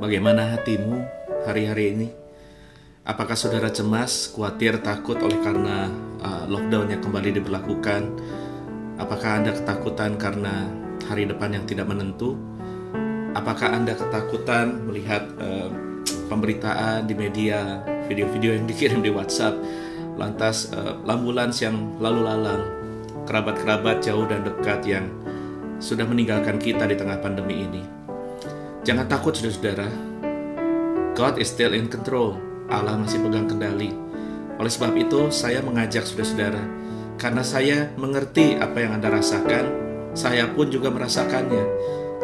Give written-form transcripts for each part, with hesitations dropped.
Bagaimana hatimu hari-hari ini? Apakah saudara cemas, khawatir, takut oleh karena lockdown yang kembali diberlakukan? Apakah Anda ketakutan karena hari depan yang tidak menentu? Apakah Anda ketakutan melihat pemberitaan di media, video-video yang dikirim di WhatsApp, lantas ambulans yang lalu lalang, kerabat-kerabat jauh dan dekat yang sudah meninggalkan kita di tengah pandemi ini? Jangan takut saudara-saudara, God is still in control. Allah masih pegang kendali. Oleh sebab itu saya mengajak saudara-saudara, karena saya mengerti apa yang Anda rasakan, saya pun juga merasakannya.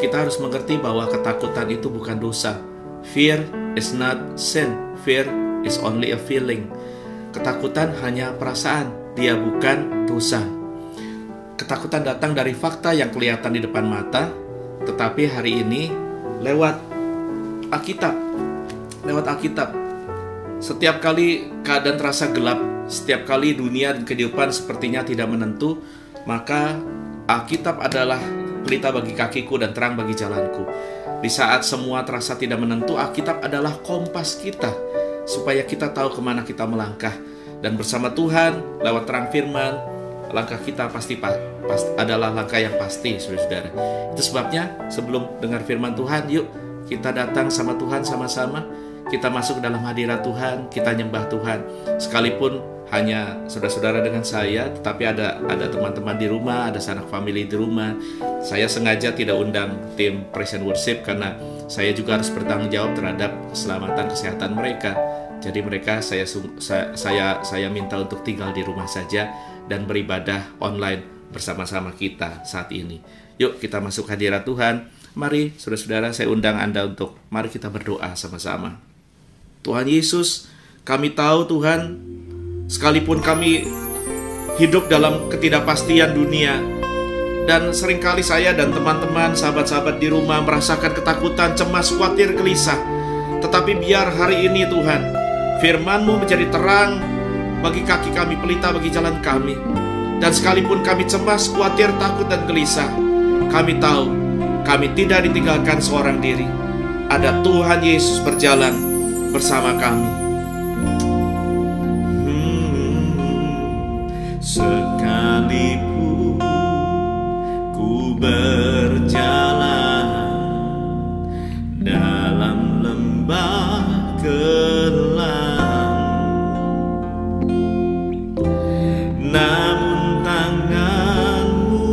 Kita harus mengerti bahwa ketakutan itu bukan dosa. Fear is not sin. Fear is only a feeling. Ketakutan hanya perasaan, dia bukan dosa. Ketakutan datang dari fakta yang kelihatan di depan mata, tetapi hari ini lewat Alkitab. Setiap kali keadaan terasa gelap, setiap kali dunia dan kehidupan sepertinya tidak menentu, maka Alkitab adalah pelita bagi kakiku dan terang bagi jalanku. Di saat semua terasa tidak menentu, Alkitab adalah kompas kita, supaya kita tahu kemana kita melangkah. Dan bersama Tuhan, lewat terang firman, langkah kita pasti adalah langkah yang pasti, saudara-saudara. Itu sebabnya sebelum dengar firman Tuhan, yuk kita datang sama Tuhan sama-sama. Kita masuk dalam hadirat Tuhan, kita nyembah Tuhan. Sekalipun hanya saudara-saudara dengan saya, tetapi ada teman-teman di rumah, ada sanak family di rumah. Saya sengaja tidak undang tim praise and worship karena saya juga harus bertanggung jawab terhadap keselamatan kesehatan mereka. Jadi mereka saya minta untuk tinggal di rumah saja dan beribadah online bersama-sama kita saat ini. Yuk kita masuk hadirat Tuhan. Mari saudara-saudara, saya undang Anda untuk mari kita berdoa sama-sama. Tuhan Yesus, kami tahu Tuhan, sekalipun kami hidup dalam ketidakpastian dunia, dan seringkali saya dan teman-teman, sahabat-sahabat di rumah merasakan ketakutan, cemas, khawatir, gelisah. Tetapi biar hari ini Tuhan, firman-Mu menjadi terang bagi kaki kami, pelita bagi jalan kami. Dan sekalipun kami cemas, khawatir, takut, dan gelisah, kami tahu kami tidak ditinggalkan seorang diri. Ada Tuhan Yesus berjalan bersama kami. Sekalipun ku berjalan dalam lembah kelam, namun tangan-Mu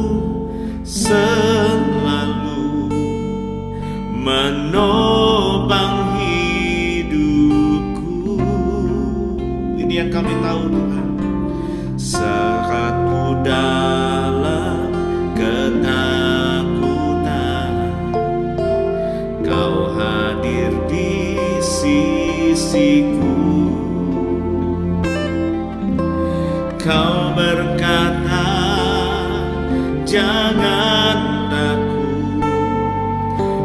selalu menopang hidupku. Ini yang kami tahu Tuhan. Saat ku dalam ketakutan, Kau hadir di sisiku. Kau berkata, jangan takut,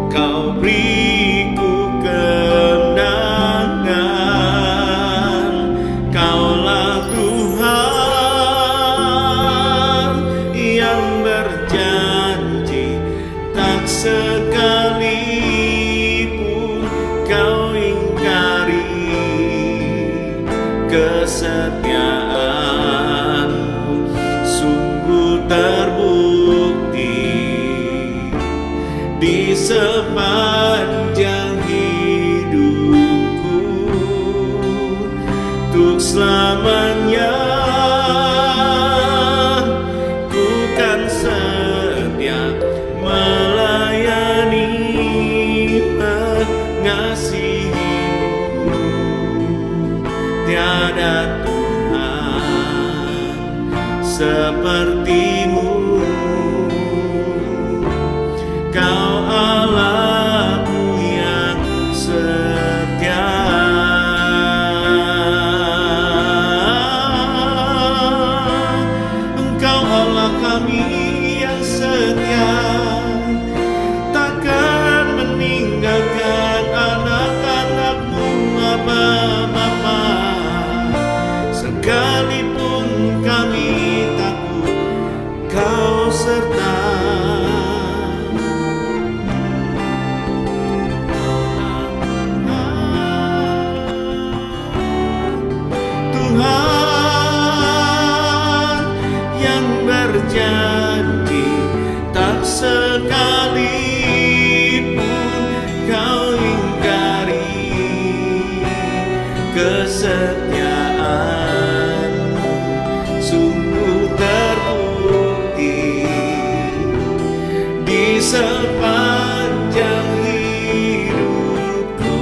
Kau beriku kemenangan. Kaulah Tuhan yang berjanji, tak sekalipun Kau ingkari kesetiaan-Mu. Sungguh terbukti di sepanjang hidupku, untuk selamanya ku kan setia melayani, mengasihi-Mu. Tiada Tuhan seperti-Mu. Kau Allahku yang setia. Engkau Allah kami yang setia, takkan meninggalkan anak-anak-Mu Bapa. Sekalipun kami takut, kesetiaan-Mu sungguh terbukti di sepanjang hidupku.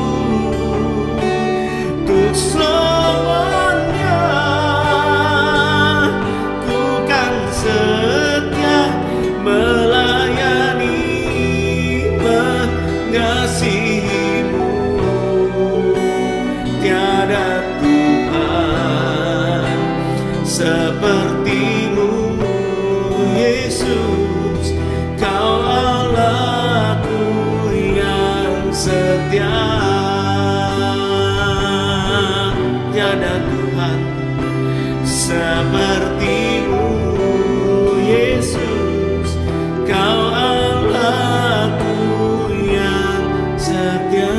Untuk selamanya ku kan setia melayani, mengasihi-Mu. Tiada Tuhan seperti-Mu, Yesus. Kau Allahku yang setia. Tiada Tuhan seperti-Mu, Yesus. Kau Allahku yang setia.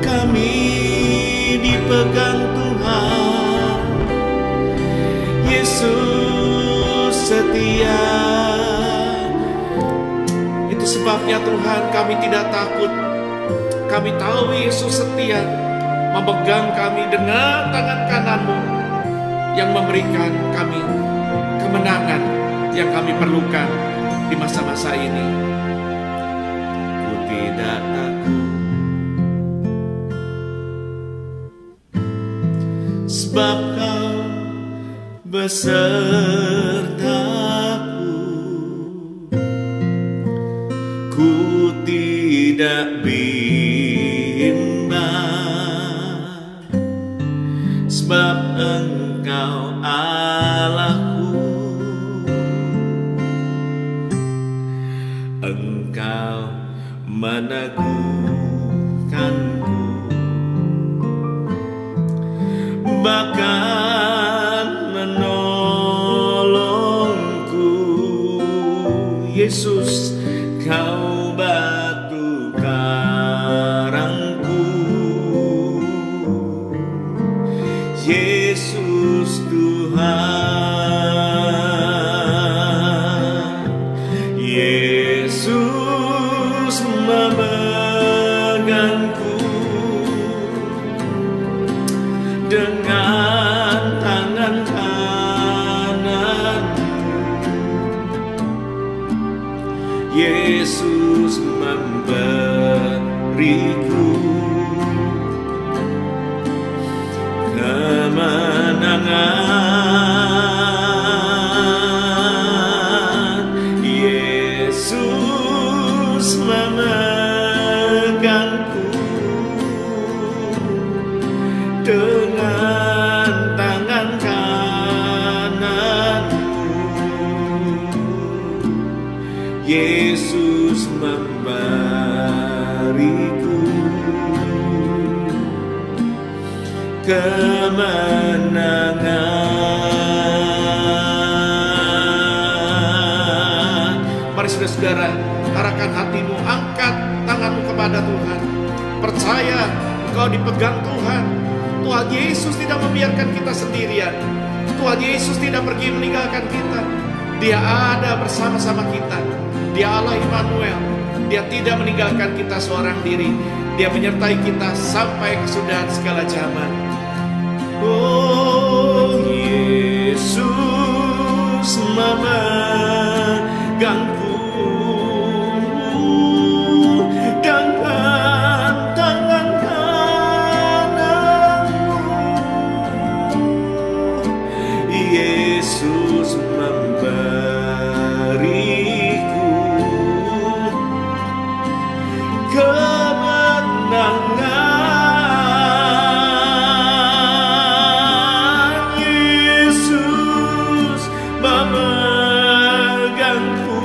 Kami dipegang Tuhan, Yesus setia. Itu sebabnya Tuhan, kami tidak takut. Kami tahu Yesus setia memegang kami dengan tangan kanan-Mu yang memberikan kami kemenangan yang kami perlukan di masa-masa ini. Ku tidak takut, sebab Kau besertaku. Ku tidak bimbang, sebab Engkau Allahku. Engkau meneguhkanku, bahkan menolongku. Yesus, Kau batu karangku. Yesus Tuhan, Yesus memegangku dengan tangan kanan. Yesus memberiku kemenangan. Yesus memegangku dengan tangan kanan-Mu. Yesus memberiku kemenangan. Mari saudara-saudara, arahkan hatimu, angkat tanganmu kepada Tuhan. Percaya engkau dipegang Tuhan. Tuhan Yesus tidak membiarkan kita sendirian. Tuhan Yesus tidak pergi meninggalkan kita. Dia ada bersama-sama kita. Dia Allah Immanuel. Dia tidak meninggalkan kita seorang diri. Dia menyertai kita sampai kesudahan segala zaman. Oh, Yesus memegangku dengan tangan kanan-Mu. Yesus memberiku kemenangan. Yesus memegangku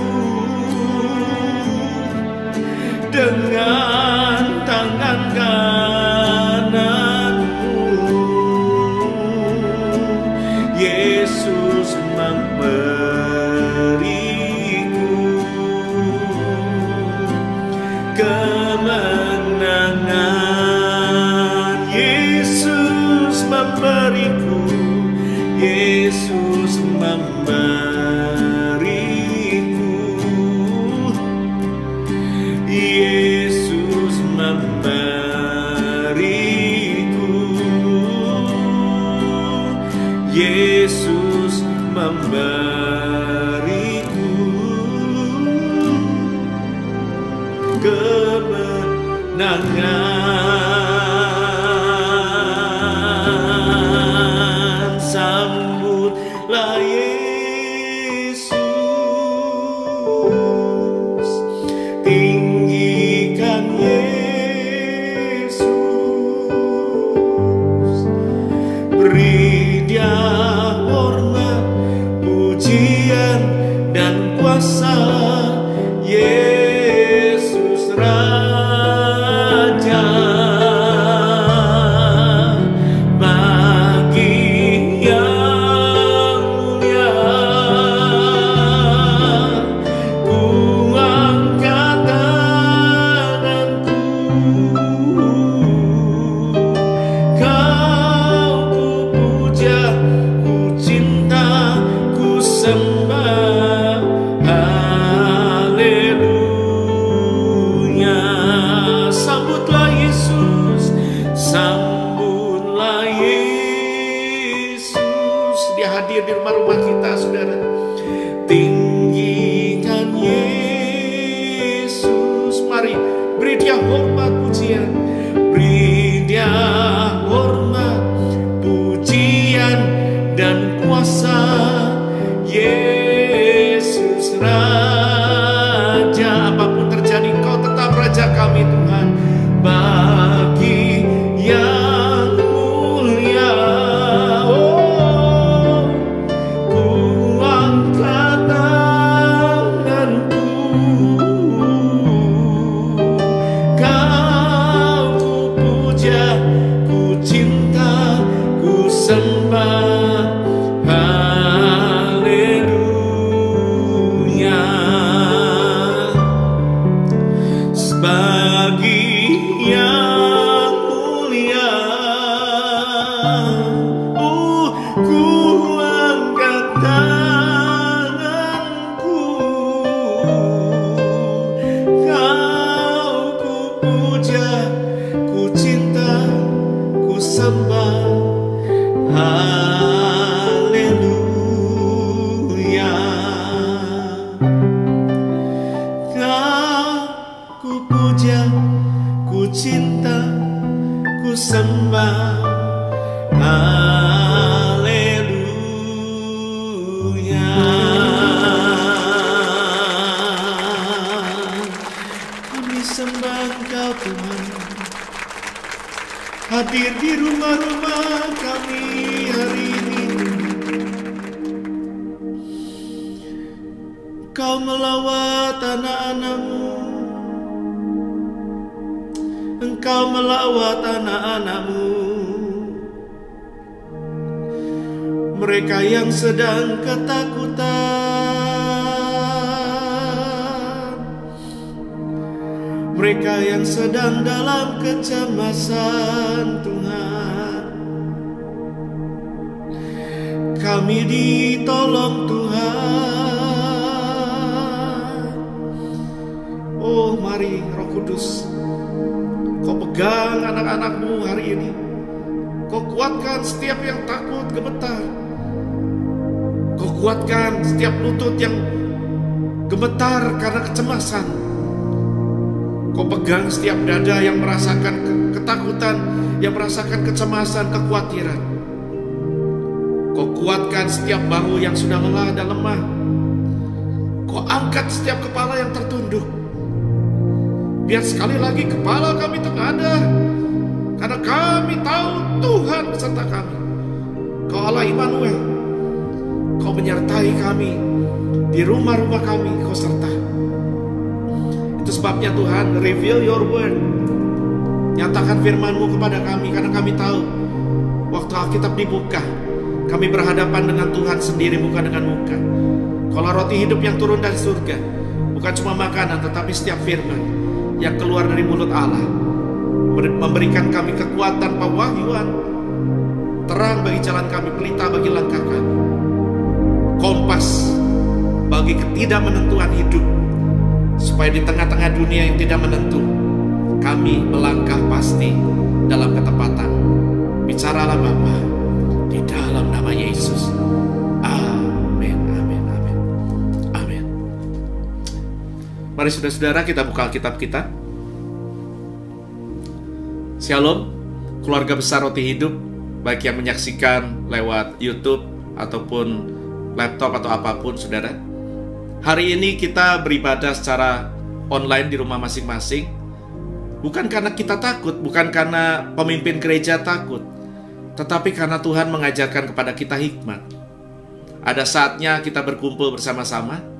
dengan tangan kanan-Mu. Yesus memberiku kemenangan. Yesus memberiku, Yesus memberiku, Yesus memberiku memberiku kemenangan. Sambutlah Yesus, tinggikan Yesus, beri Dia hormat, pujian dan kuasa. Yesus Raja, bagi yang mulia ku angkat tanganku, Kau ku puja, ku cinta, ku sembah. Haleluya. Sambutlah Yesus, sambutlah Yesus. Dia hadir di rumah-rumah kita, saudara. Tinggikan Yesus. Mari beri Dia hormat, pujian. Beri Dia hormat, pujian dan kuasa. Yesus Raja, apapun terjadi, Kau tetap Raja kami, Tuhan. Bagi yang mulia, oh, ku angkat tanganku, Kau ku puja, ku cinta, ku sembah. Haleluya. Bagi yang mulia, ku angkat tanganku, Kau ku puja, ku cinta, ku sembah. Haleluya. Kau ku puja, ku cinta, ku sembah. Haleluya. Kami sembah Engkau, Tuhan. Hadir di rumah-rumah kami hari ini. Kau melawat anak-anak-Mu, Engkau melawat anak-anak-Mu, mereka yang sedang ketakutan, mereka yang sedang dalam kecemasan. Tuhan, kami ditolong, Tuhan. Oh, mari Roh Kudus, Kau pegang anak-anak-Mu hari ini. Kau kuatkan setiap yang takut, gemetar. Kau kuatkan setiap lutut yang gemetar karena kecemasan. Kau pegang setiap dada yang merasakan ketakutan, yang merasakan kecemasan, kekhawatiran. Kau kuatkan setiap bahu yang sudah lelah dan lemah. Kau angkat setiap kepala yang tertunduk. Biar sekali lagi kepala kami tengadah, karena kami tahu Tuhan beserta kami. Kau Allah Immanuel, Kau menyertai kami. Di rumah-rumah kami Kau serta. Itu sebabnya Tuhan, reveal your word. Nyatakan firman-Mu kepada kami, karena kami tahu waktu Alkitab dibuka, kami berhadapan dengan Tuhan sendiri, bukan dengan muka. Kalau roti hidup yang turun dari surga, bukan cuma makanan, tetapi setiap firman yang keluar dari mulut Allah, memberikan kami kekuatan, pewahyuan, terang bagi jalan kami, pelita bagi langkah kami, kompas bagi ketidakmenentuan hidup, supaya di tengah-tengah dunia yang tidak menentu, kami melangkah pasti dalam ketepatan. Bicaralah Bapa, di dalam nama Yesus. Amin. Mari saudara-saudara kita buka Alkitab kita. Shalom, keluarga besar Roti Hidup, baik yang menyaksikan lewat YouTube ataupun laptop atau apapun, saudara. Hari ini kita beribadah secara online di rumah masing-masing. Bukan karena kita takut, bukan karena pemimpin gereja takut, tetapi karena Tuhan mengajarkan kepada kita hikmat. Ada saatnya kita berkumpul bersama-sama,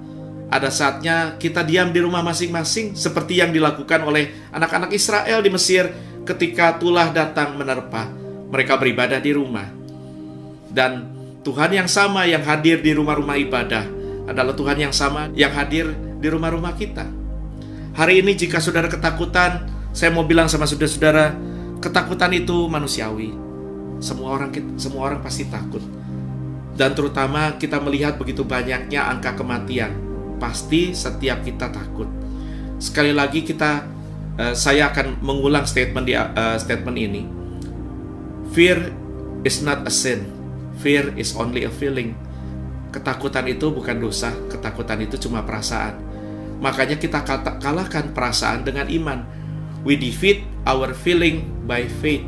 ada saatnya kita diam di rumah masing-masing, seperti yang dilakukan oleh anak-anak Israel di Mesir ketika tulah datang menerpa. Mereka beribadah di rumah. Dan Tuhan yang sama yang hadir di rumah-rumah ibadah adalah Tuhan yang sama yang hadir di rumah-rumah kita. Hari ini jika saudara ketakutan, saya mau bilang sama saudara-saudara, ketakutan itu manusiawi. Semua orang pasti takut. Dan terutama kita melihat begitu banyaknya angka kematian. Pasti setiap kita takut. Sekali lagi saya akan mengulang statement ini. Fear is not a sin. Fear is only a feeling. Ketakutan itu bukan dosa. Ketakutan itu cuma perasaan. Makanya kita kalahkan perasaan dengan iman. We defeat our feeling by faith.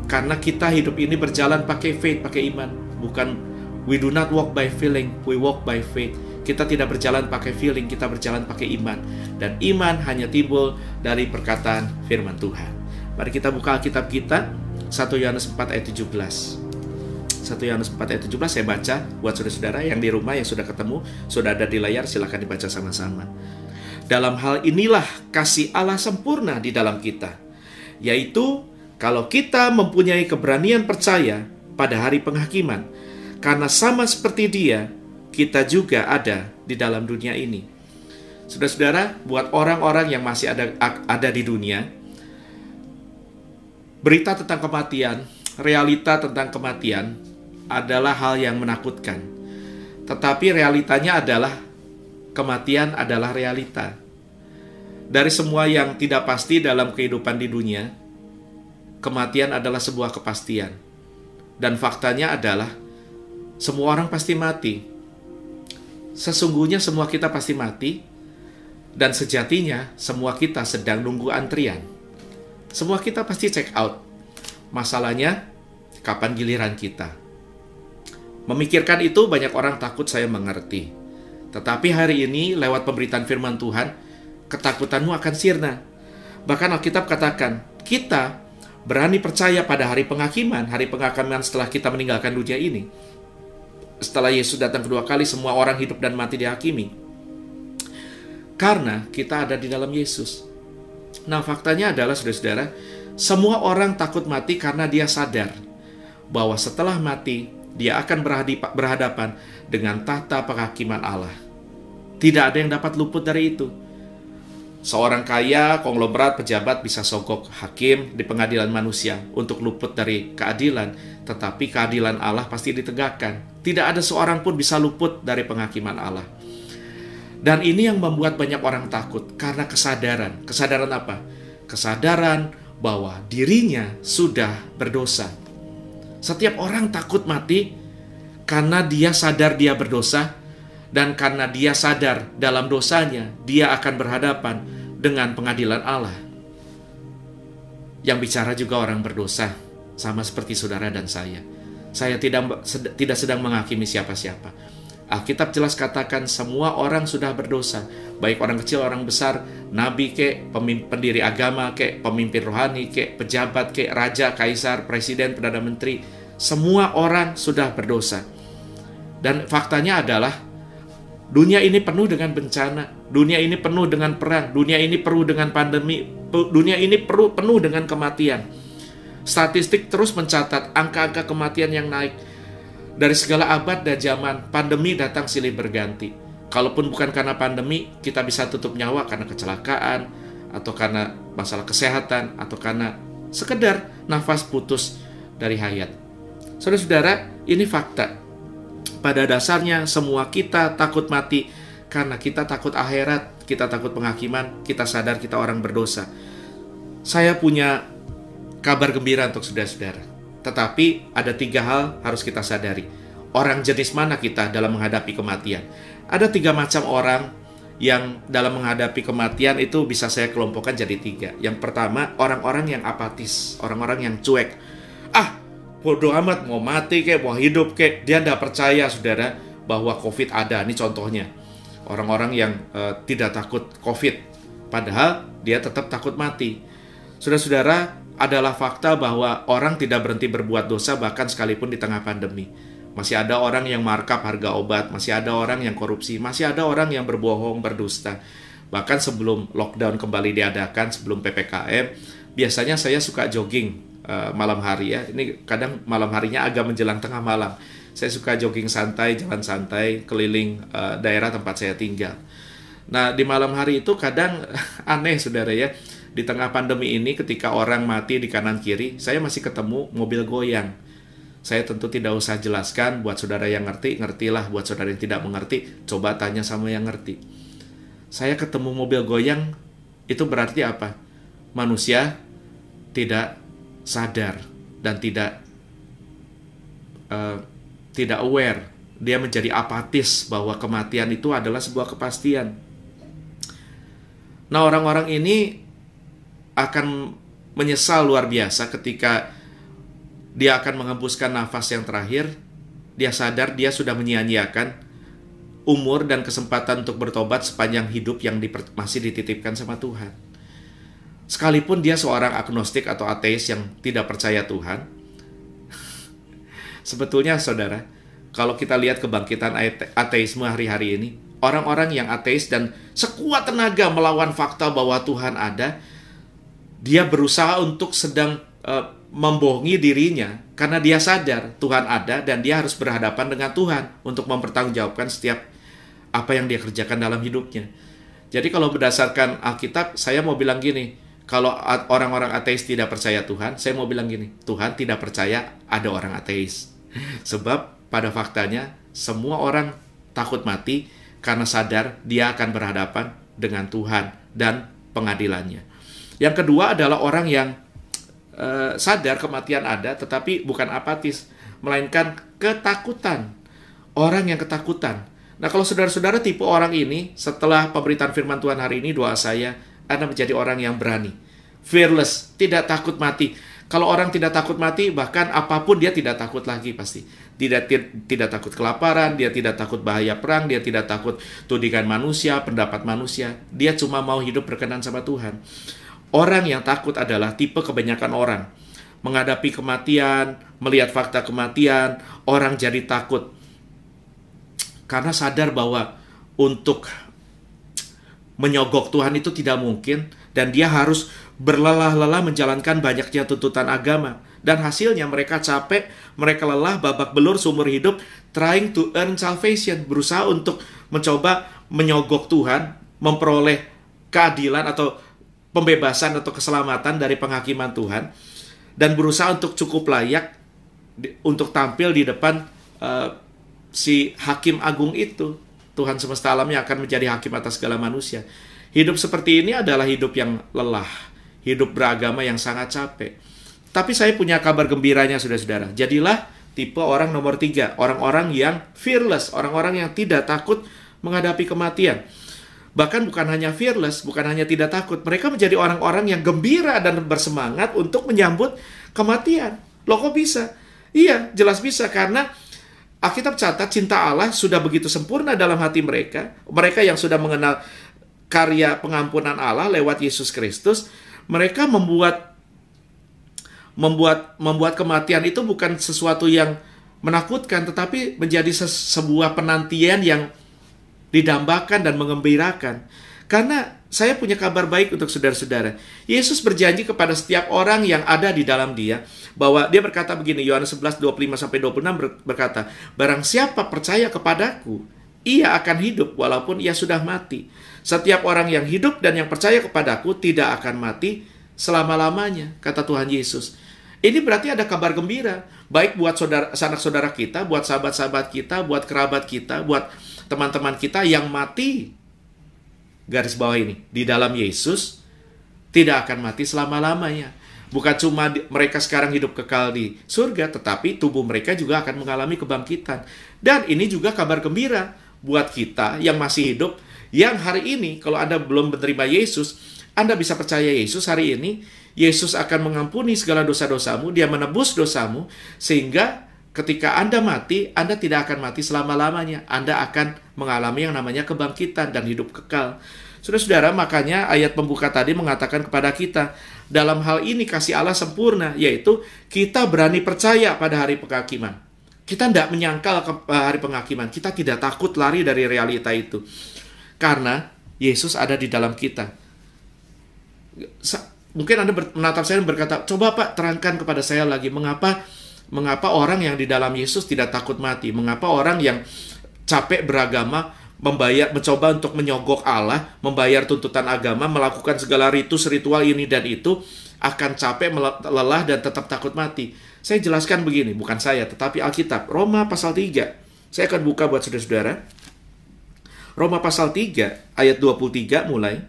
Karena kita hidup ini berjalan pakai faith, pakai iman. Bukan, we do not walk by feeling, we walk by faith. Kita tidak berjalan pakai feeling, kita berjalan pakai iman. Dan iman hanya timbul dari perkataan firman Tuhan. Mari kita buka Alkitab kita, 1 Yohanes 4 ayat 17. 1 Yohanes 4 ayat 17 saya baca buat saudara-saudara yang di rumah, yang sudah ketemu, sudah ada di layar, silakan dibaca sama-sama. Dalam hal inilah kasih Allah sempurna di dalam kita, yaitu kalau kita mempunyai keberanian percaya pada hari penghakiman, karena sama seperti Dia, kita juga ada di dalam dunia ini. Saudara-saudara, buat orang-orang yang masih ada di dunia, berita tentang kematian, realita tentang kematian adalah hal yang menakutkan. Tetapi realitanya adalah kematian adalah realita. Dari semua yang tidak pasti dalam kehidupan di dunia, kematian adalah sebuah kepastian. Dan faktanya adalah semua orang pasti mati. Sesungguhnya semua kita pasti mati, dan sejatinya semua kita sedang nunggu antrian. Semua kita pasti check out. Masalahnya, kapan giliran kita? Memikirkan itu banyak orang takut, saya mengerti. Tetapi hari ini lewat pemberitaan firman Tuhan, ketakutanmu akan sirna. Bahkan Alkitab katakan, kita berani percaya pada hari penghakiman setelah kita meninggalkan dunia ini. Setelah Yesus datang kedua kali, semua orang hidup dan mati dihakimi. Karena kita ada di dalam Yesus. Nah, faktanya adalah, saudara-saudara, semua orang takut mati karena dia sadar bahwa setelah mati, dia akan berhadapan dengan tahta penghakiman Allah. Tidak ada yang dapat luput dari itu. Seorang kaya, konglomerat, pejabat bisa sogok hakim di pengadilan manusia untuk luput dari keadilan, tetapi keadilan Allah pasti ditegakkan. Tidak ada seorang pun bisa luput dari penghakiman Allah. Dan ini yang membuat banyak orang takut karena kesadaran. Kesadaran apa? Kesadaran bahwa dirinya sudah berdosa. Setiap orang takut mati karena dia sadar dia berdosa, dan karena dia sadar dalam dosanya, dia akan berhadapan dengan pengadilan Allah. Yang bicara juga orang berdosa, sama seperti saudara dan saya. Saya tidak sedang menghakimi siapa-siapa. Alkitab jelas katakan semua orang sudah berdosa, baik orang kecil, orang besar, nabi kek, pendiri agama kek, pemimpin rohani kek, pejabat kek, raja, kaisar, presiden, perdana menteri, semua orang sudah berdosa. Dan faktanya adalah dunia ini penuh dengan bencana, dunia ini penuh dengan perang, dunia ini penuh dengan pandemi, dunia ini penuh dengan kematian. Statistik terus mencatat angka-angka kematian yang naik. Dari segala abad dan zaman, pandemi datang silih berganti. Kalaupun bukan karena pandemi, kita bisa tutup nyawa karena kecelakaan, atau karena masalah kesehatan, atau karena sekedar nafas putus dari hayat. Saudara-saudara, ini fakta. Pada dasarnya semua kita takut mati karena kita takut akhirat, kita takut penghakiman, kita sadar kita orang berdosa. Saya punya kabar gembira untuk saudara-saudara. Tetapi ada 3 hal harus kita sadari. Orang jenis mana kita dalam menghadapi kematian? Ada 3 macam orang yang dalam menghadapi kematian itu bisa saya kelompokkan jadi 3. Yang pertama, orang-orang yang apatis, orang-orang yang cuek. Bodoh amat, mau mati kek, mau hidup kek, dia tidak percaya, saudara, bahwa COVID ada. Ini contohnya, orang-orang yang tidak takut COVID, padahal dia tetap takut mati. Saudara-saudara, adalah fakta bahwa orang tidak berhenti berbuat dosa bahkan sekalipun di tengah pandemi. Masih ada orang yang markup harga obat, masih ada orang yang korupsi, masih ada orang yang berbohong, berdusta. Bahkan sebelum lockdown kembali diadakan, sebelum PPKM, biasanya saya suka jogging malam hari ya. Ini kadang malam harinya agak menjelang tengah malam. Saya suka jogging santai, jalan santai, keliling daerah tempat saya tinggal. Nah, di malam hari itu kadang aneh, saudara ya. Di tengah pandemi ini, ketika orang mati di kanan kiri, saya masih ketemu mobil goyang. Saya tentu tidak usah jelaskan, buat saudara yang ngerti, ngertilah. Buat saudara yang tidak mengerti, coba tanya sama yang ngerti. Saya ketemu mobil goyang, itu berarti apa? Manusia tidak sadar dan tidak aware. Dia menjadi apatis bahwa kematian itu adalah sebuah kepastian. Nah, orang-orang ini akan menyesal luar biasa ketika dia akan mengembuskan nafas yang terakhir. Dia sadar dia sudah menyia-nyiakan umur dan kesempatan untuk bertobat sepanjang hidup yang masih dititipkan sama Tuhan. Sekalipun dia seorang agnostik atau ateis yang tidak percaya Tuhan. Sebetulnya, saudara, kalau kita lihat kebangkitan ateisme hari-hari ini, orang-orang yang ateis dan sekuat tenaga melawan fakta bahwa Tuhan ada, dia berusaha untuk sedang membohongi dirinya karena dia sadar Tuhan ada dan dia harus berhadapan dengan Tuhan untuk mempertanggungjawabkan setiap apa yang dia kerjakan dalam hidupnya. Jadi kalau berdasarkan Alkitab, saya mau bilang gini, kalau orang-orang ateis tidak percaya Tuhan, saya mau bilang gini, Tuhan tidak percaya ada orang ateis. Sebab pada faktanya semua orang takut mati karena sadar dia akan berhadapan dengan Tuhan dan pengadilannya. Yang kedua adalah orang yang sadar kematian ada, tetapi bukan apatis, melainkan ketakutan. Orang yang ketakutan. Nah, kalau saudara-saudara tipe orang ini, setelah pemberitaan firman Tuhan hari ini, doa saya, Anda menjadi orang yang berani, fearless, tidak takut mati. Kalau orang tidak takut mati, bahkan apapun dia tidak takut lagi pasti. Tidak takut kelaparan, dia tidak takut bahaya perang, dia tidak takut tudingan manusia, pendapat manusia. Dia cuma mau hidup berkenan sama Tuhan. Orang yang takut adalah tipe kebanyakan orang. Menghadapi kematian, melihat fakta kematian, orang jadi takut. Karena sadar bahwa untuk menyogok Tuhan itu tidak mungkin, dan dia harus berlelah-lelah menjalankan banyaknya tuntutan agama. Dan hasilnya mereka capek, mereka lelah, babak belur seumur hidup, trying to earn salvation, berusaha untuk mencoba menyogok Tuhan, memperoleh keadilan atau pembebasan atau keselamatan dari penghakiman Tuhan, dan berusaha untuk cukup layak untuk tampil di depan si hakim agung itu. Tuhan semesta alam yang akan menjadi hakim atas segala manusia. Hidup seperti ini adalah hidup yang lelah, hidup beragama yang sangat capek. Tapi saya punya kabar gembiranya, saudara-saudara. Jadilah tipe orang nomor 3, orang-orang yang fearless, orang-orang yang tidak takut menghadapi kematian. Bahkan bukan hanya fearless, bukan hanya tidak takut, mereka menjadi orang-orang yang gembira dan bersemangat untuk menyambut kematian. Loh, kok bisa? Iya, jelas bisa, karena Alkitab catat cinta Allah sudah begitu sempurna dalam hati mereka. Mereka yang sudah mengenal karya pengampunan Allah lewat Yesus Kristus, mereka membuat kematian itu bukan sesuatu yang menakutkan, tetapi menjadi sebuah penantian yang didambakan dan mengembirakan. Karena saya punya kabar baik untuk saudara-saudara. Yesus berjanji kepada setiap orang yang ada di dalam dia, bahwa dia berkata begini, Yohanes 11, 25-26 berkata, barang siapa percaya kepadaku, ia akan hidup walaupun ia sudah mati. Setiap orang yang hidup dan yang percaya kepadaku tidak akan mati selama-lamanya, kata Tuhan Yesus. Ini berarti ada kabar gembira, baik buat sanak saudara kita, buat sahabat-sahabat kita, buat kerabat kita, buat teman-teman kita yang mati. Garis bawah ini, di dalam Yesus tidak akan mati selama-lamanya. Bukan cuma mereka sekarang hidup kekal di surga, tetapi tubuh mereka juga akan mengalami kebangkitan. Dan ini juga kabar gembira buat kita yang masih hidup, Yang hari ini, kalau Anda belum menerima Yesus, Anda bisa percaya Yesus hari ini. Yesus akan mengampuni segala dosa-dosamu, Dia menebus dosamu, sehingga ketika Anda mati, Anda tidak akan mati selama-lamanya. Anda akan mengalami yang namanya kebangkitan dan hidup kekal. Saudara-saudara, makanya ayat pembuka tadi mengatakan kepada kita, dalam hal ini kasih Allah sempurna, yaitu kita berani percaya pada hari penghakiman. Kita tidak menyangkal hari penghakiman. Kita tidak takut lari dari realita itu. Karena Yesus ada di dalam kita. Mungkin Anda menatap saya dan berkata, coba Pak, terangkan kepada saya lagi, mengapa orang yang di dalam Yesus tidak takut mati? Mengapa orang yang capek beragama, mencoba untuk menyogok Allah, membayar tuntutan agama, melakukan segala ritual ini dan itu, akan capek, lelah, dan tetap takut mati? Saya jelaskan begini, bukan saya, tetapi Alkitab. Roma pasal 3. Saya akan buka buat saudara-saudara. Roma pasal 3, ayat 23 mulai.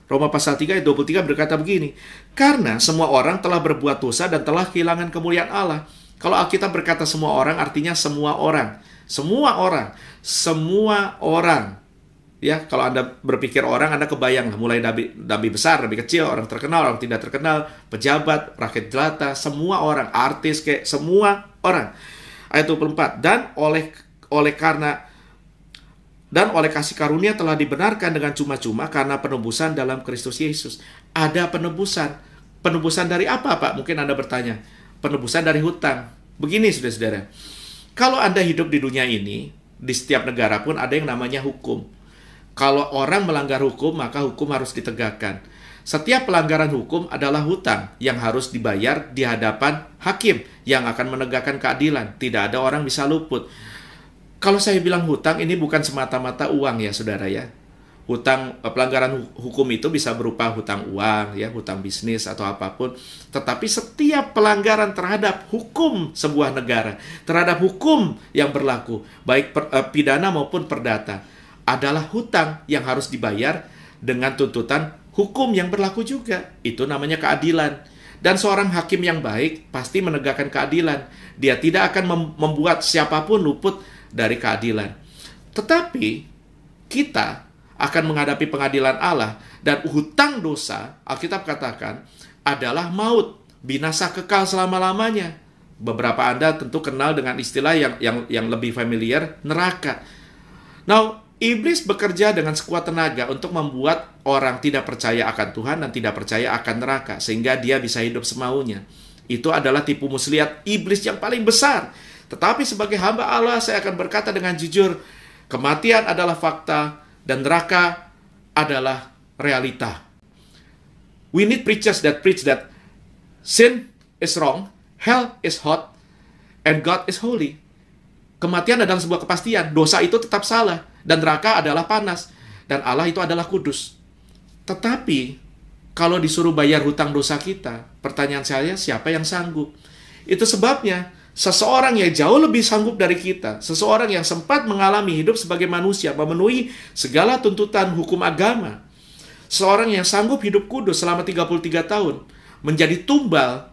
Roma pasal 3 ayat 23 berkata begini, karena semua orang telah berbuat dosa dan telah kehilangan kemuliaan Allah. Kalau Alkitab berkata semua orang, artinya semua orang. Semua orang. Semua orang. Ya, kalau Anda berpikir orang, Anda kebayang, mulai nabi besar, nabi kecil, orang terkenal, orang tidak terkenal, pejabat, rakyat jelata, semua orang, artis, kayak semua orang. Ayat 24, dan oleh kasih karunia telah dibenarkan dengan cuma-cuma karena penebusan dalam Kristus Yesus. Ada penebusan. Penebusan dari apa, Pak? Mungkin Anda bertanya. Penebusan dari hutang. Begini, saudara-saudara. Kalau Anda hidup di dunia ini, di setiap negara pun ada yang namanya hukum. Kalau orang melanggar hukum, maka hukum harus ditegakkan. Setiap pelanggaran hukum adalah hutang yang harus dibayar di hadapan hakim yang akan menegakkan keadilan. Tidak ada orang bisa luput. Kalau saya bilang hutang, ini bukan semata-mata uang ya, saudara ya. Hutang, pelanggaran hukum itu bisa berupa hutang uang, ya, hutang bisnis atau apapun. Tetapi setiap pelanggaran terhadap hukum sebuah negara, terhadap hukum yang berlaku, baik pidana maupun perdata, adalah hutang yang harus dibayar dengan tuntutan hukum yang berlaku juga. Itu namanya keadilan. Dan seorang hakim yang baik pasti menegakkan keadilan. Dia tidak akan membuat siapapun luput dari keadilan. Tetapi kita akan menghadapi pengadilan Allah, dan hutang dosa, Alkitab katakan, adalah maut, binasa kekal selama-lamanya. Beberapa Anda tentu kenal dengan istilah yang lebih familiar, neraka. Now, iblis bekerja dengan sekuat tenaga untuk membuat orang tidak percaya akan Tuhan dan tidak percaya akan neraka, sehingga dia bisa hidup semaunya. Itu adalah tipu muslihat iblis yang paling besar. Tetapi sebagai hamba Allah, saya akan berkata dengan jujur, kematian adalah fakta dan neraka adalah realita. We need preachers that preach that sin is wrong, hell is hot, and God is holy. Kematian adalah sebuah kepastian, dosa itu tetap salah, dan neraka adalah panas, dan Allah itu adalah kudus. Tetapi, kalau disuruh bayar hutang dosa kita, pertanyaan saya, siapa yang sanggup? Itu sebabnya, seseorang yang jauh lebih sanggup dari kita, seseorang yang sempat mengalami hidup sebagai manusia, memenuhi segala tuntutan hukum agama, seorang yang sanggup hidup kudus selama 33 tahun, menjadi tumbal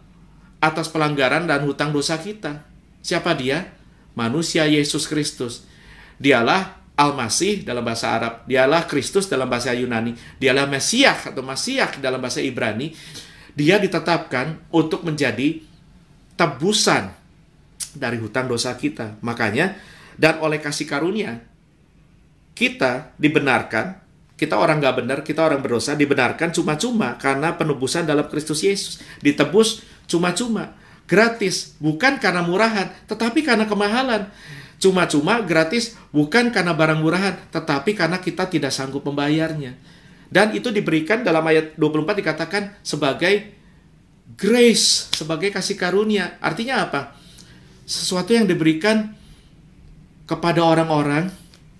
atas pelanggaran dan hutang dosa kita. Siapa dia? Manusia Yesus Kristus. Dialah Al-Masih dalam bahasa Arab, dialah Kristus dalam bahasa Yunani, dialah Mesias atau Masiah dalam bahasa Ibrani. Dia ditetapkan untuk menjadi tebusan dari hutang dosa kita. Makanya, dan oleh kasih karunia, kita dibenarkan, kita orang nggak benar, kita orang berdosa, dibenarkan cuma-cuma karena penebusan dalam Kristus Yesus. Ditebus cuma-cuma, gratis, bukan karena murahan, tetapi karena kemahalan. Cuma-cuma, gratis, bukan karena barang murahan, tetapi karena kita tidak sanggup membayarnya. Dan itu diberikan dalam ayat 24 dikatakan sebagai grace, sebagai kasih karunia. Artinya apa? Sesuatu yang diberikan kepada orang-orang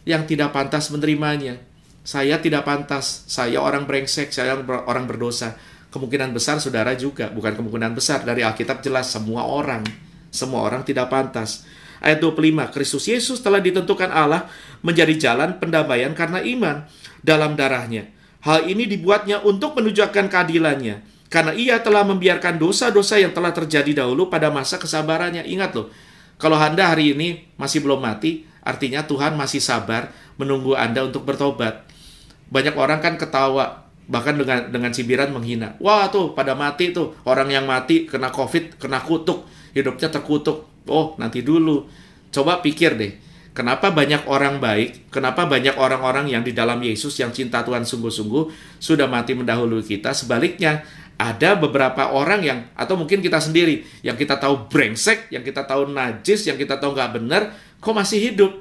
yang tidak pantas menerimanya. Saya tidak pantas, saya orang brengsek, saya orang berdosa. Kemungkinan besar saudara juga, bukan kemungkinan besar, dari Alkitab jelas semua orang tidak pantas. Ayat 25, Kristus Yesus telah ditentukan Allah menjadi jalan pendamaian karena iman dalam darahnya. Hal ini dibuatnya untuk menunjukkan keadilannya, karena ia telah membiarkan dosa-dosa yang telah terjadi dahulu pada masa kesabarannya. Ingat loh, kalau Anda hari ini masih belum mati, Artinya Tuhan masih sabar menunggu Anda untuk bertobat. Banyak orang kan ketawa, bahkan dengan cibiran menghina. Wah tuh pada mati tuh, orang yang mati kena COVID, kena kutuk, hidupnya terkutuk. Oh nanti dulu, coba pikir deh. Kenapa banyak orang baik, kenapa banyak orang-orang yang di dalam Yesus yang cinta Tuhan sungguh-sungguh sudah mati mendahului kita. Sebaliknya, ada beberapa orang yang, atau mungkin kita sendiri, yang kita tahu brengsek, yang kita tahu najis, yang kita tahu nggak benar, kok masih hidup?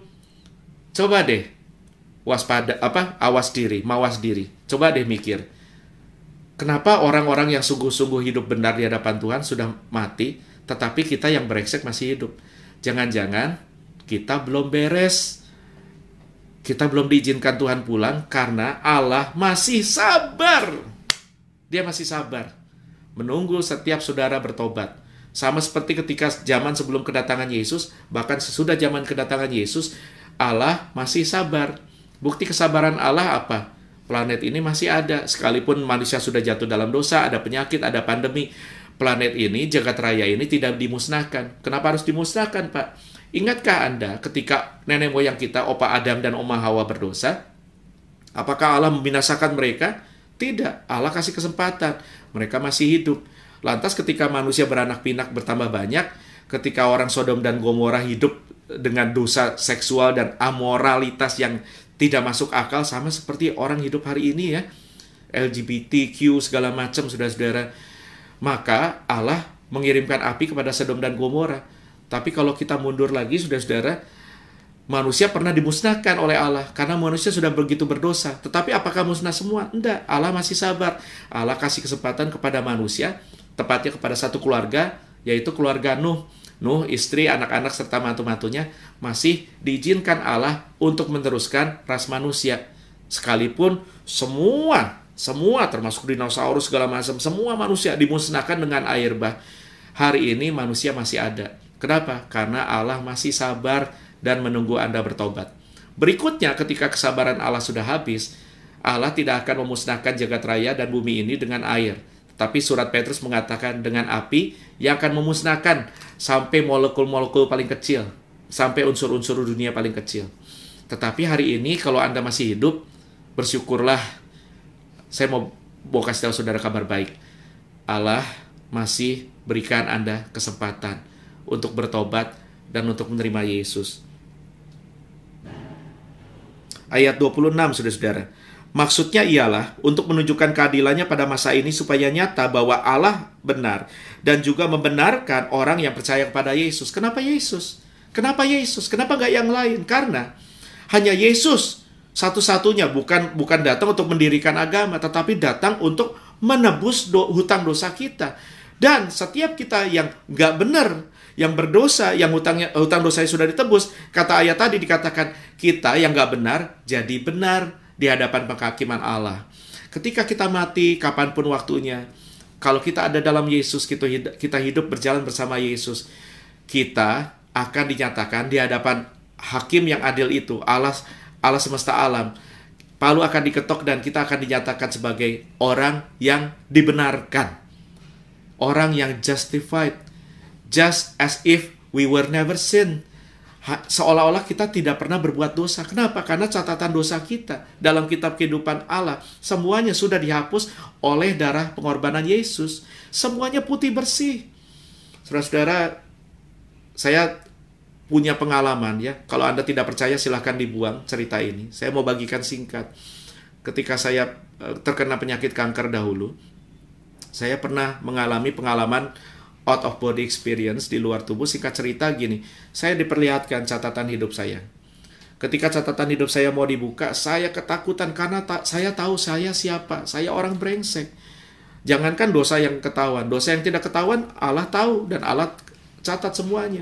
Coba deh, awas diri, mawas diri. Coba deh mikir. Kenapa orang-orang yang sungguh-sungguh hidup benar di hadapan Tuhan sudah mati, tetapi kita yang brengsek masih hidup? Jangan-jangan kita belum beres. Kita belum diizinkan Tuhan pulang karena Allah masih sabar. Dia masih sabar menunggu setiap saudara bertobat. Sama seperti ketika zaman sebelum kedatangan Yesus, bahkan sesudah zaman kedatangan Yesus, Allah masih sabar. Bukti kesabaran Allah apa? Planet ini masih ada. Sekalipun manusia sudah jatuh dalam dosa, ada penyakit, ada pandemi, planet ini, jagat raya ini tidak dimusnahkan. Kenapa harus dimusnahkan, Pak? Ingatkah Anda ketika nenek moyang kita, Opa Adam dan Oma Hawa berdosa? Apakah Allah membinasakan mereka? Tidak, Allah kasih kesempatan. Mereka masih hidup. Lantas ketika manusia beranak pinak bertambah banyak, ketika orang Sodom dan Gomora hidup dengan dosa seksual dan amoralitas yang tidak masuk akal, sama seperti orang hidup hari ini ya, LGBTQ segala macam, saudara-saudara. Maka Allah mengirimkan api kepada Sodom dan Gomora. Tapi kalau kita mundur lagi, saudara-saudara, manusia pernah dimusnahkan oleh Allah karena manusia sudah begitu berdosa. Tetapi apakah musnah semua? Enggak, Allah masih sabar. Allah kasih kesempatan kepada manusia, tepatnya kepada satu keluarga, yaitu keluarga Nuh. Nuh, istri, anak-anak, serta mantu-mantunya masih diizinkan Allah untuk meneruskan ras manusia. Sekalipun semua termasuk dinosaurus segala macam, semua manusia dimusnahkan dengan air bah. Hari ini manusia masih ada. Kenapa? Karena Allah masih sabar dan menunggu Anda bertobat. Berikutnya, ketika kesabaran Allah sudah habis, Allah tidak akan memusnahkan jagat raya dan bumi ini dengan air. Tapi surat Petrus mengatakan dengan api yang akan memusnahkan sampai molekul-molekul paling kecil, sampai unsur-unsur dunia paling kecil. Tetapi hari ini kalau Anda masih hidup, bersyukurlah. Saya mau kasih tahu saudara kabar baik. Allah masih berikan Anda kesempatan untuk bertobat dan untuk menerima Yesus. Ayat 26, saudara-saudara. Maksudnya ialah untuk menunjukkan keadilannya pada masa ini supaya nyata bahwa Allah benar dan juga membenarkan orang yang percaya kepada Yesus. Kenapa Yesus? Kenapa Yesus? Kenapa nggak yang lain? Karena hanya Yesus satu-satunya bukan datang untuk mendirikan agama, tetapi datang untuk menebus hutang dosa kita. Dan setiap kita yang nggak benar, yang berdosa, yang hutang dosanya sudah ditebus, kata ayat tadi dikatakan, kita yang nggak benar, jadi benar di hadapan penghakiman Allah. Ketika kita mati, kapanpun waktunya, kalau kita ada dalam Yesus, kita hidup berjalan bersama Yesus, kita akan dinyatakan di hadapan hakim yang adil itu, Allah semesta alam. Palu akan diketok dan kita akan dinyatakan sebagai orang yang dibenarkan. Orang yang justified. Just as if we were never sinned. Seolah-olah kita tidak pernah berbuat dosa. Kenapa? Karena catatan dosa kita dalam kitab kehidupan Allah, semuanya sudah dihapus oleh darah pengorbanan Yesus. Semuanya putih bersih. Saudara-saudara, saya punya pengalaman ya. Kalau Anda tidak percaya silahkan dibuang cerita ini. Saya mau bagikan singkat. Ketika saya terkena penyakit kanker dahulu, saya pernah mengalami pengalaman out of body experience di luar tubuh. Singkat cerita gini, saya diperlihatkan catatan hidup saya. Ketika catatan hidup saya mau dibuka, saya ketakutan karena saya tahu saya siapa. Saya orang brengsek. Jangankan dosa yang ketahuan, dosa yang tidak ketahuan Allah tahu dan Allah catat semuanya.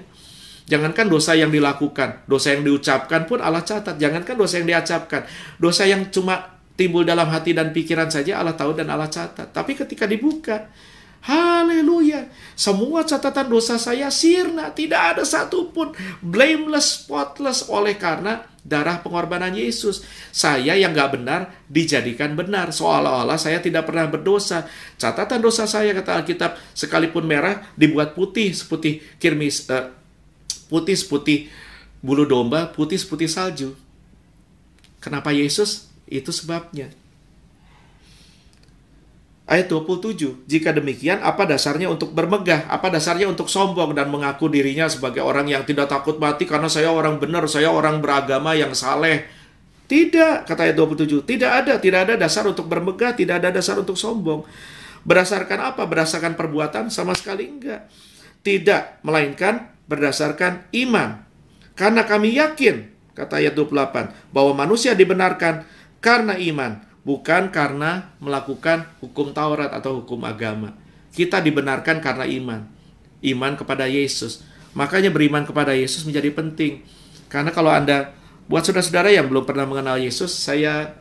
Jangankan dosa yang dilakukan, dosa yang diucapkan pun Allah catat. Jangankan dosa yang diucapkan, dosa yang cuma timbul dalam hati dan pikiran saja Allah tahu dan Allah catat. Tapi ketika dibuka, haleluya, semua catatan dosa saya sirna, tidak ada satupun, blameless, spotless, oleh karena darah pengorbanan Yesus. Saya yang gak benar dijadikan benar, seolah-olah saya tidak pernah berdosa. Catatan dosa saya, kata Alkitab, sekalipun merah dibuat putih seputih kirmis, putih seputih bulu domba putih seputih salju. Kenapa Yesus? Itu sebabnya. Ayat 27, jika demikian, apa dasarnya untuk bermegah? Apa dasarnya untuk sombong dan mengaku dirinya sebagai orang yang tidak takut mati karena saya orang benar, saya orang beragama yang saleh? Tidak, kata ayat 27, tidak ada dasar untuk bermegah, tidak ada dasar untuk sombong. Berdasarkan apa? Berdasarkan perbuatan? Sama sekali enggak. Tidak, melainkan berdasarkan iman. Karena kami yakin, kata ayat 28, bahwa manusia dibenarkan karena iman, bukan karena melakukan hukum Taurat atau hukum agama. Kita dibenarkan karena iman. Iman kepada Yesus. Makanya beriman kepada Yesus menjadi penting. Karena kalau Anda, buat saudara-saudara yang belum pernah mengenal Yesus, saya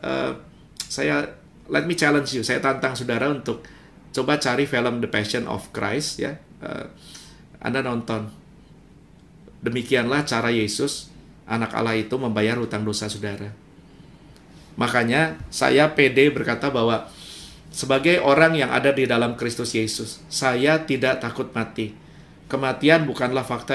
let me challenge you. Saya tantang saudara untuk coba cari film The Passion of Christ, ya. Anda nonton. Demikianlah cara Yesus, anak Allah itu, membayar hutang dosa saudara. Makanya saya pede berkata bahwa sebagai orang yang ada di dalam Kristus Yesus, saya tidak takut mati. Kematian bukanlah fakta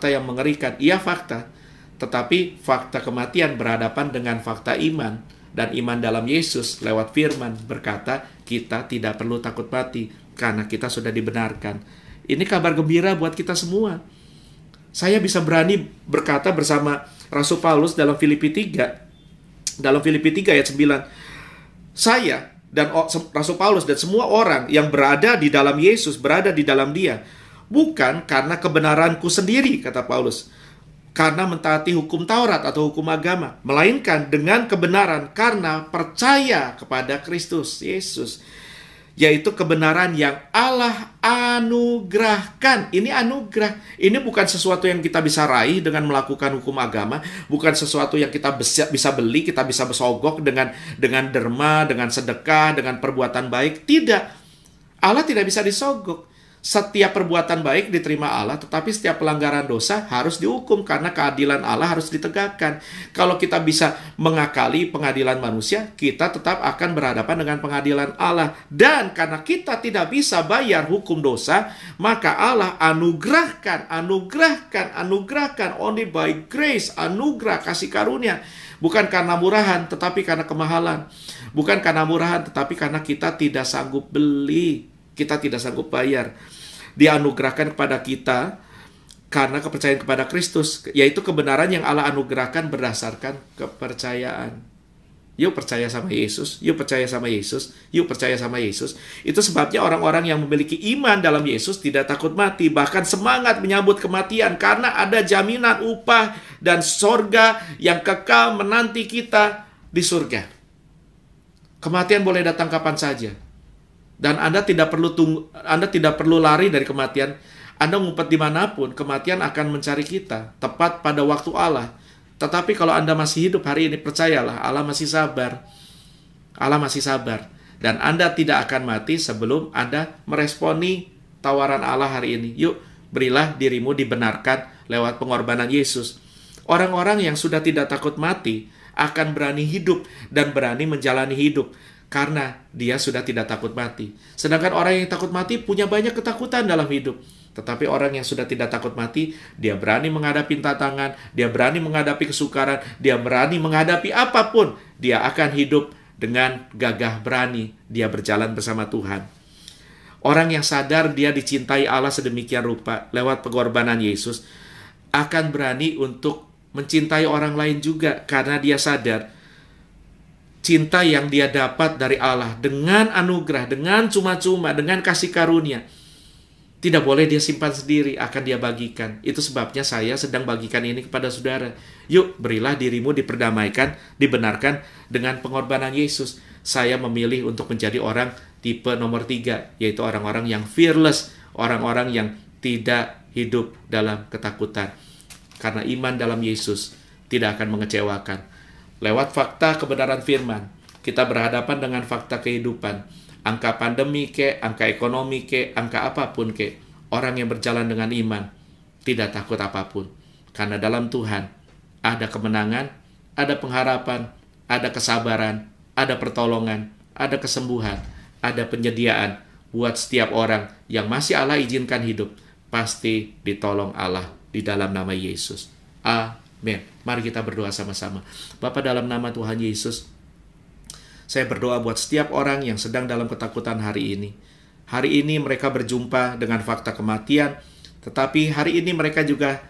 yang mengerikan. Iya fakta, tetapi fakta kematian berhadapan dengan fakta iman, dan iman dalam Yesus lewat firman berkata kita tidak perlu takut mati karena kita sudah dibenarkan. Ini kabar gembira buat kita semua. Saya bisa berani berkata bersama Rasul Paulus dalam Filipi 3. Dalam Filipi 3 ayat 9. Saya dan Rasul Paulus dan semua orang yang berada di dalam Yesus, berada di dalam Dia, bukan karena kebenaranku sendiri, kata Paulus, karena mentaati hukum Taurat atau hukum agama, melainkan dengan kebenaran karena percaya kepada Kristus Yesus, yaitu kebenaran yang Allah anugerahkan. Ini anugerah. Ini bukan sesuatu yang kita bisa raih dengan melakukan hukum agama, bukan sesuatu yang kita bisa beli, kita bisa bersogok dengan derma, dengan sedekah, dengan perbuatan baik. Tidak. Allah tidak bisa disogok. Setiap perbuatan baik diterima Allah, tetapi setiap pelanggaran dosa harus dihukum karena keadilan Allah harus ditegakkan. Kalau kita bisa mengakali pengadilan manusia, kita tetap akan berhadapan dengan pengadilan Allah. Dan karena kita tidak bisa bayar hukum dosa, maka Allah anugerahkan only by grace, anugerah kasih karunia. Bukan karena murahan, tetapi karena kemahalan. Bukan karena murahan, tetapi karena kita tidak sanggup beli. Kita tidak sanggup bayar. Dianugerahkan kepada kita karena kepercayaan kepada Kristus, yaitu kebenaran yang Allah anugerahkan berdasarkan kepercayaan. Yuk percaya sama Yesus, yuk percaya sama Yesus, yuk percaya sama Yesus. Itu sebabnya orang-orang yang memiliki iman dalam Yesus tidak takut mati, bahkan semangat menyambut kematian karena ada jaminan upah dan sorga yang kekal menanti kita di surga. Kematian boleh datang kapan saja. Dan Anda tidak perlu lari dari kematian. Anda ngumpet dimanapun, kematian akan mencari kita tepat pada waktu Allah. Tetapi kalau Anda masih hidup hari ini, percayalah, Allah masih sabar. Allah masih sabar. Dan Anda tidak akan mati sebelum Anda meresponi tawaran Allah hari ini. Yuk, berilah dirimu dibenarkan lewat pengorbanan Yesus. Orang-orang yang sudah tidak takut mati akan berani hidup dan berani menjalani hidup. Karena dia sudah tidak takut mati. Sedangkan orang yang takut mati punya banyak ketakutan dalam hidup. Tetapi orang yang sudah tidak takut mati, dia berani menghadapi tantangan, dia berani menghadapi kesukaran, dia berani menghadapi apapun. Dia akan hidup dengan gagah berani. Dia berjalan bersama Tuhan. Orang yang sadar dia dicintai Allah sedemikian rupa lewat pengorbanan Yesus, akan berani untuk mencintai orang lain juga. Karena dia sadar cinta yang dia dapat dari Allah dengan anugerah, dengan cuma-cuma, dengan kasih karunia, tidak boleh dia simpan sendiri, akan dia bagikan. Itu sebabnya saya sedang bagikan ini kepada saudara. Yuk, berilah dirimu diperdamaikan, dibenarkan dengan pengorbanan Yesus. Saya memilih untuk menjadi orang tipe nomor 3, yaitu orang-orang yang fearless, orang-orang yang tidak hidup dalam ketakutan. Karena iman dalam Yesus tidak akan mengecewakan. Lewat fakta kebenaran firman, kita berhadapan dengan fakta kehidupan. Angka pandemi ke, angka ekonomi ke, angka apapun ke. Orang yang berjalan dengan iman tidak takut apapun. Karena dalam Tuhan ada kemenangan, ada pengharapan, ada kesabaran, ada pertolongan, ada kesembuhan, ada penyediaan buat setiap orang yang masih Allah izinkan hidup. Pasti ditolong Allah di dalam nama Yesus. Amin. Mari kita berdoa sama-sama. Bapa, dalam nama Tuhan Yesus, saya berdoa buat setiap orang yang sedang dalam ketakutan hari ini. Hari ini mereka berjumpa dengan fakta kematian, tetapi hari ini mereka juga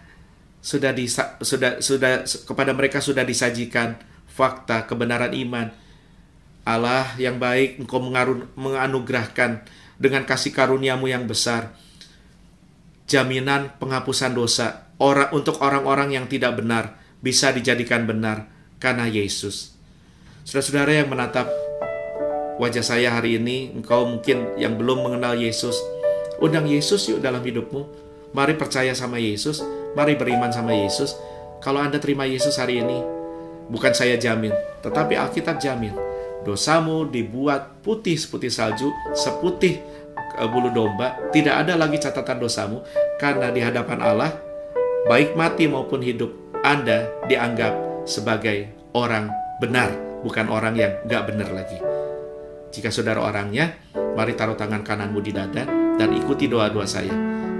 kepada mereka sudah disajikan fakta kebenaran iman. Allah yang baik, Engkau menganugerahkan dengan kasih karunia-Mu yang besar jaminan penghapusan dosa untuk orang-orang yang tidak benar bisa dijadikan benar karena Yesus. Saudara-saudara yang menatap wajah saya hari ini, engkau mungkin yang belum mengenal Yesus, undang Yesus yuk dalam hidupmu. Mari percaya sama Yesus, mari beriman sama Yesus. Kalau Anda terima Yesus hari ini, bukan saya jamin, tetapi Alkitab jamin, dosamu dibuat putih seputih salju, seputih bulu domba, tidak ada lagi catatan dosamu, karena di hadapan Allah, baik mati maupun hidup, Anda dianggap sebagai orang benar, bukan orang yang gak benar lagi. Jika saudara orangnya, mari taruh tangan kananmu di dada dan ikuti doa-doa saya.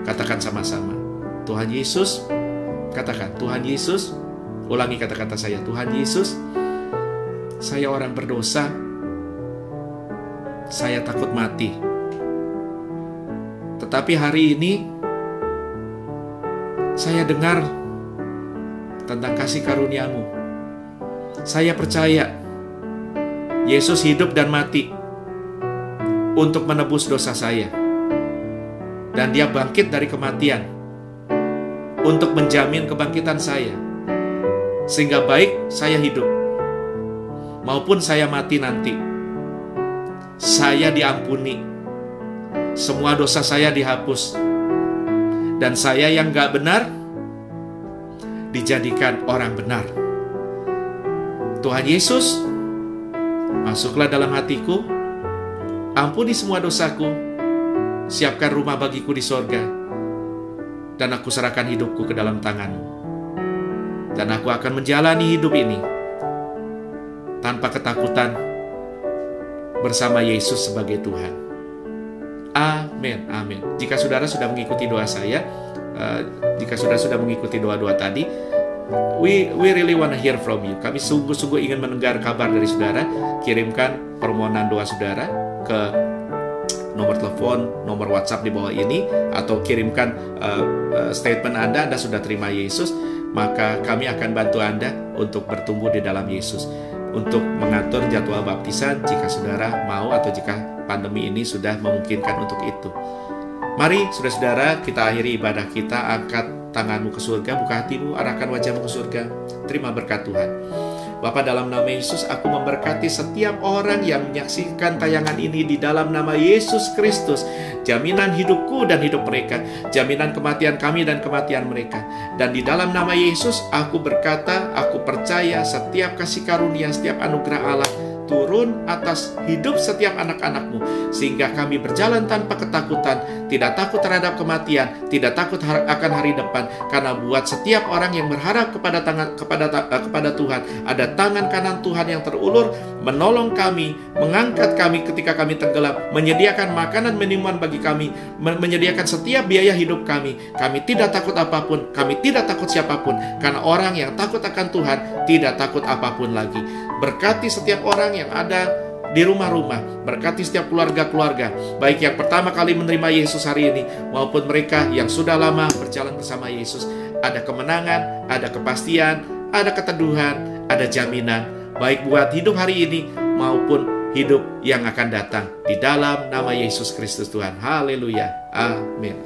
Katakan sama-sama, Tuhan Yesus. Katakan, Tuhan Yesus. Ulangi kata-kata saya, Tuhan Yesus, saya orang berdosa, saya takut mati. Tetapi hari ini, saya dengar tentang kasih karunia-Mu. Saya percaya Yesus hidup dan mati untuk menebus dosa saya. Dan Dia bangkit dari kematian untuk menjamin kebangkitan saya. Sehingga baik saya hidup maupun saya mati nanti, saya diampuni. Semua dosa saya dihapus. Dan saya yang gak benar dijadikan orang benar. Tuhan Yesus, masuklah dalam hatiku, ampuni semua dosaku, siapkan rumah bagiku di sorga, dan aku serahkan hidupku ke dalam tangan-Mu. Dan aku akan menjalani hidup ini tanpa ketakutan bersama Yesus sebagai Tuhan. Amin, amin. Jika saudara sudah mengikuti doa saya, jika saudara sudah mengikuti doa-doa tadi, we really wanna hear from you. Kami sungguh-sungguh ingin mendengar kabar dari saudara. Kirimkan permohonan doa saudara ke nomor telepon, nomor WhatsApp di bawah ini, atau kirimkan statement Anda sudah terima Yesus. Maka kami akan bantu Anda untuk bertumbuh di dalam Yesus, untuk mengatur jadwal baptisan jika saudara mau atau jika pandemi ini sudah memungkinkan untuk itu. Mari saudara-saudara, kita akhiri ibadah kita. Angkat tanganmu ke surga, buka hatimu, arahkan wajahmu ke surga. Terima berkat Tuhan. Bapa, dalam nama Yesus, aku memberkati setiap orang yang menyaksikan tayangan ini di dalam nama Yesus Kristus. Jaminan hidupku dan hidup mereka, jaminan kematian kami dan kematian mereka. Dan di dalam nama Yesus, aku berkata, aku percaya setiap kasih karunia, setiap anugerah Allah turun atas hidup setiap anak-anak-Mu, sehingga kami berjalan tanpa ketakutan, tidak takut terhadap kematian, tidak takut akan hari depan, karena buat setiap orang yang berharap kepada Tuhan, ada tangan kanan Tuhan yang terulur, menolong kami, mengangkat kami ketika kami tenggelam, menyediakan makanan minuman bagi kami, menyediakan setiap biaya hidup kami. Kami tidak takut apapun, kami tidak takut siapapun, karena orang yang takut akan Tuhan tidak takut apapun lagi. Berkati setiap orang yang ada di rumah-rumah, berkati setiap keluarga-keluarga, baik yang pertama kali menerima Yesus hari ini maupun mereka yang sudah lama berjalan bersama Yesus. Ada kemenangan, ada kepastian, ada keteduhan, ada jaminan, baik buat hidup hari ini maupun hidup yang akan datang, di dalam nama Yesus Kristus Tuhan. Haleluya. Amin.